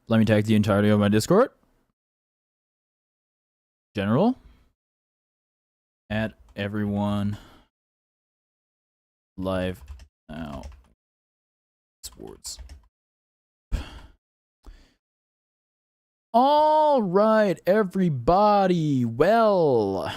Let me tag the entirety of my Discord. General. Add everyone. Live now. Sports. All right, everybody. Well,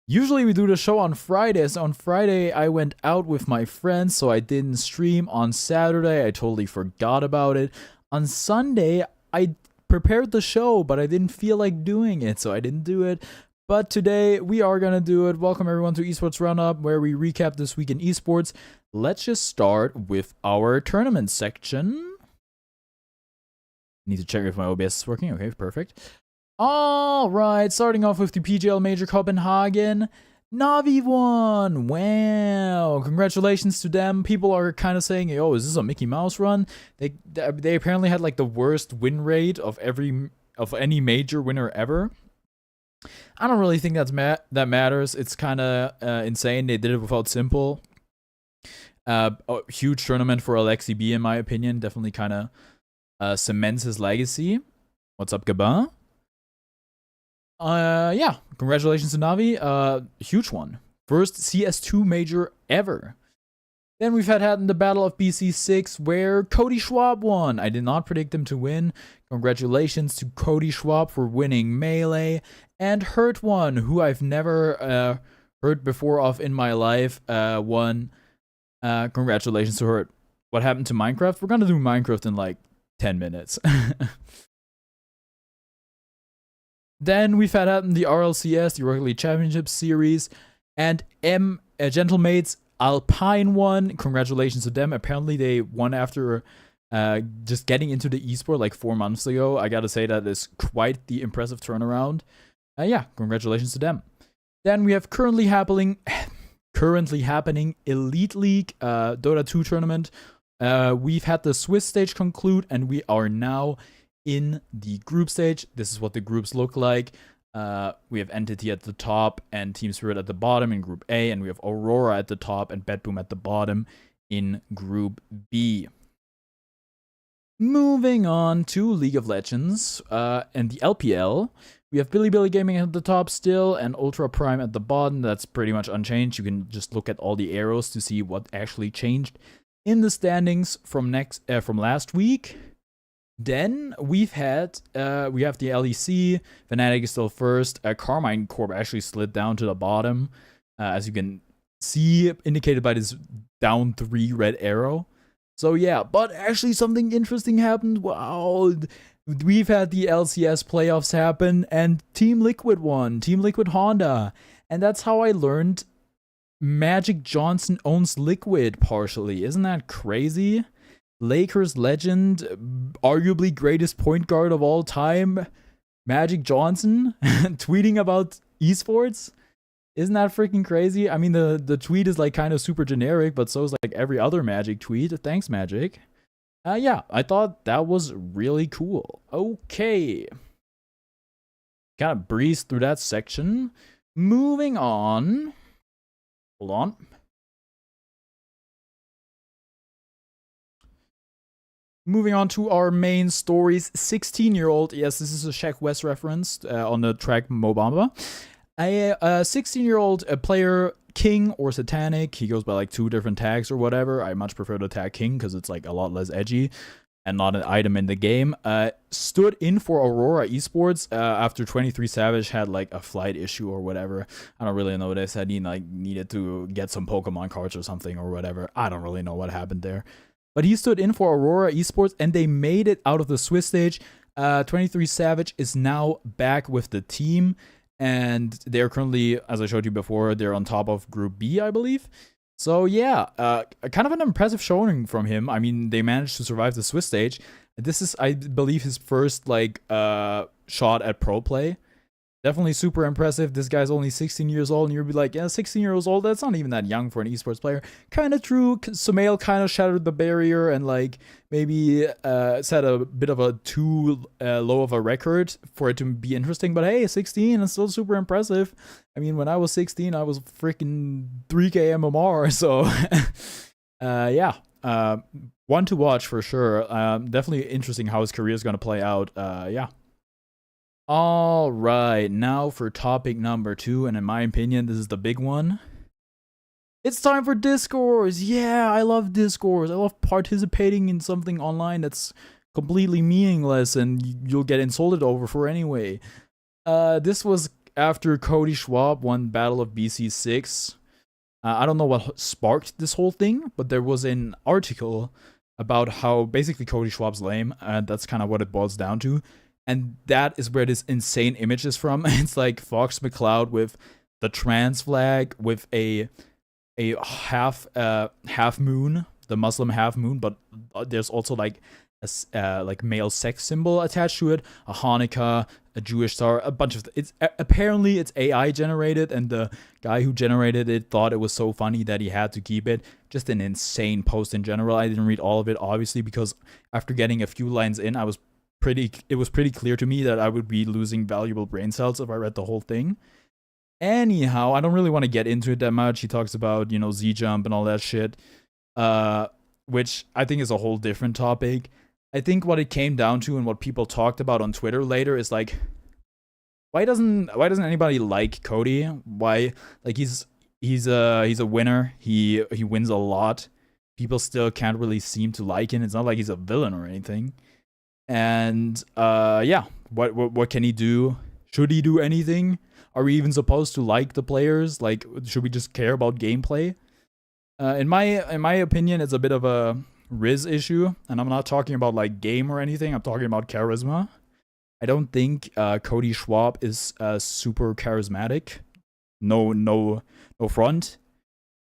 usually we do the show on Fridays. On Friday, I went out with my friends, so I didn't stream. On Saturday, I totally forgot about it. On Sunday, I prepared the show, but I didn't feel like doing it, so I didn't do it. But today, we are going to do it. Welcome, everyone, to Esports Roundup, where we recap this week in esports. Let's just start with our tournament section. Need to check if my OBS is working. Okay, perfect. All right, starting off with the PGL Major Copenhagen. Na'Vi won. Wow, congratulations to them. People are kind of saying, "Oh, is this a Mickey Mouse run?" They apparently had like the worst win rate of any major winner ever. I don't really think that matters. It's kind of insane. They did it without Simple. A huge tournament for Alexi B, in my opinion. Definitely kind of cements his legacy. What's up, Gabin? Yeah, congratulations to Na'Vi. Huge one. First CS2 major ever. Then we've had the Battle of BC6 where Cody Schwab won. I did not predict him to win. Congratulations to Cody Schwab for winning Melee. And Hurt One, who I've never heard before of in my life, won. Congratulations to Hurt. What happened to Minecraft? We're gonna do Minecraft in like 10 minutes. Then we've had the RLCS, the Rocket League Championship Series, and Gentlemates Alpine won. Congratulations to them. Apparently they won after just getting into the esport like 4 months ago. I gotta say that is quite the impressive turnaround. Yeah, congratulations to them. Then we have currently happening Elite League Dota 2 tournament. We've had the Swiss stage conclude, and we are now in the group stage. This is what the groups look like. We have Entity at the top and Team Spirit at the bottom in Group A, and we have Aurora at the top and Bedboom at the bottom in Group B. Moving on to League of Legends and the LPL. We have Billy Gaming at the top still and Ultra Prime at the bottom. That's pretty much unchanged. You can just look at all the arrows to see what actually changed in the standings from last week. Then we have the LEC. Fnatic is still first. Carmine Corp actually slid down to the bottom, as you can see, indicated by this down 3 red arrow. So yeah, but actually something interesting happened. Wow, we've had the LCS playoffs happen, and Team Liquid won. Team Liquid Honda, and that's how I learned Magic Johnson owns Liquid partially. Isn't that crazy? Lakers legend, arguably greatest point guard of all time, Magic Johnson, tweeting about esports. Isn't that freaking crazy? I mean, the tweet is like kind of super generic, but so is like every other Magic tweet. Thanks, Magic. Yeah, I thought that was really cool. Okay. Kind of breezed through that section. Moving on. Hold on. Moving on to our main stories. 16-year-old, yes, this is a Shaq West reference on the track Mobamba. A 16-year-old player, King or Satanic, he goes by like 2 different tags or whatever. I much prefer the tag King because it's like a lot less edgy and not an item in the game. Stood in for Aurora Esports after 23 Savage had like a flight issue or whatever. I don't really know what they said. He like needed to get some Pokemon cards or something or whatever. I don't really know what happened there. But he stood in for Aurora Esports, and they made it out of the Swiss stage. 23 Savage is now back with the team, and they're currently, as I showed you before, they're on top of Group B, I believe. So yeah, kind of an impressive showing from him. I mean, they managed to survive the Swiss stage. This is, I believe, his first like shot at pro play. Definitely super impressive. This guy's only 16 years old, and you'll be like, yeah, 16 years old, that's not even that young for an esports player. Kind of true. Sumail kind of shattered the barrier and like maybe set a bit of a too low of a record for it to be interesting. But hey, 16 is still super impressive. I mean, when I was 16, I was freaking 3K MMR. So yeah, One to watch for sure. Definitely interesting how his career is gonna play out. Yeah. All right, now for topic number 2, and in my opinion, this is the big one. It's time for Discourse. Yeah, I love Discourse. I love participating in something online that's completely meaningless and you'll get insulted over for anyway. This was after Cody Schwab won Battle of BC6. I don't know what sparked this whole thing, but there was an article about how basically Cody Schwab's lame, and that's kind of what it boils down to. And that is where this insane image is from. It's like Fox McCloud with the trans flag with a half moon, the Muslim half moon, but there's also like a like male sex symbol attached to it, a Hanukkah, a Jewish star, a bunch of apparently it's AI generated, and the guy who generated it thought it was so funny that he had to keep it. Just an insane post in general. I didn't read all of it obviously because after getting a few lines in, it was pretty clear to me that I would be losing valuable brain cells if I read the whole thing. Anyhow, I don't really want to get into it that much. He talks about, you know, Z-Jump and all that shit, which I think is a whole different topic. I think what it came down to and what people talked about on Twitter later is like, why doesn't anybody like Cody? Why, like, he's a winner. He wins a lot. People still can't really seem to like him. It's not like he's a villain or anything. And yeah, what can he do? Should he do anything? Are we even supposed to like the players? Like, should we just care about gameplay? In my opinion, it's a bit of a Riz issue, and I'm not talking about like game or anything. I'm talking about charisma. I don't think Cody Schwab is super charismatic. No front.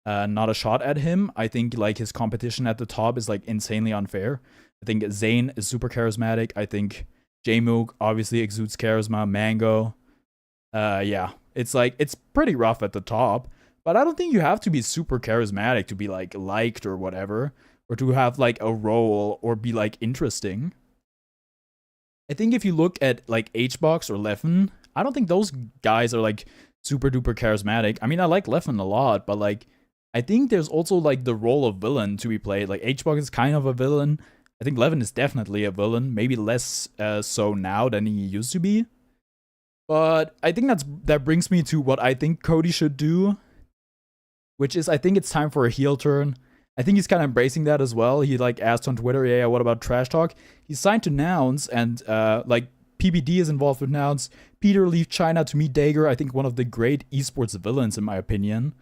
Not a shot at him. I think like his competition at the top is like insanely unfair. I think Zane is super charismatic. I think Jmook obviously exudes charisma. Mango. Yeah, it's like, it's pretty rough at the top, but I don't think you have to be super charismatic to be like liked or whatever, or to have like a role or be like interesting. I think if you look at like HBox or Leffen, I don't think those guys are like super duper charismatic. I mean, I like Leffen a lot, but like, I think there's also like the role of villain to be played. Like HBox is kind of a villain. I think Leffen is definitely a villain, maybe less so now than he used to be. But I think that brings me to what I think Cody should do, which is I think it's time for a heel turn. I think he's kind of embracing that as well. He like asked on Twitter, yeah, what about Trash Talk? He's signed to Nouns, and like PBD is involved with Nouns. Peter left China to meet Dagger, I think one of the great esports villains in my opinion.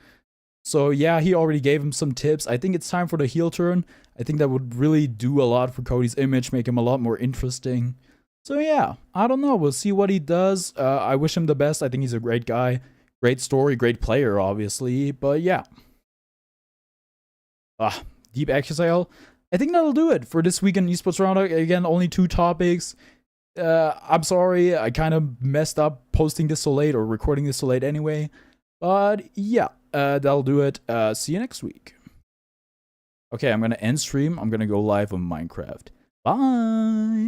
So yeah, he already gave him some tips. I think it's time for the heel turn. I think that would really do a lot for Cody's image, make him a lot more interesting. So yeah, I don't know. We'll see what he does. I wish him the best. I think he's a great guy. Great story, great player, obviously. But yeah. Deep exhale. I think that'll do it for this week in Esports Roundup. Again, only 2 topics. I'm sorry, I kind of messed up posting this so late or recording this so late anyway. But yeah, that'll do it. See you next week. Okay, I'm going to end stream. I'm going to go live on Minecraft. Bye!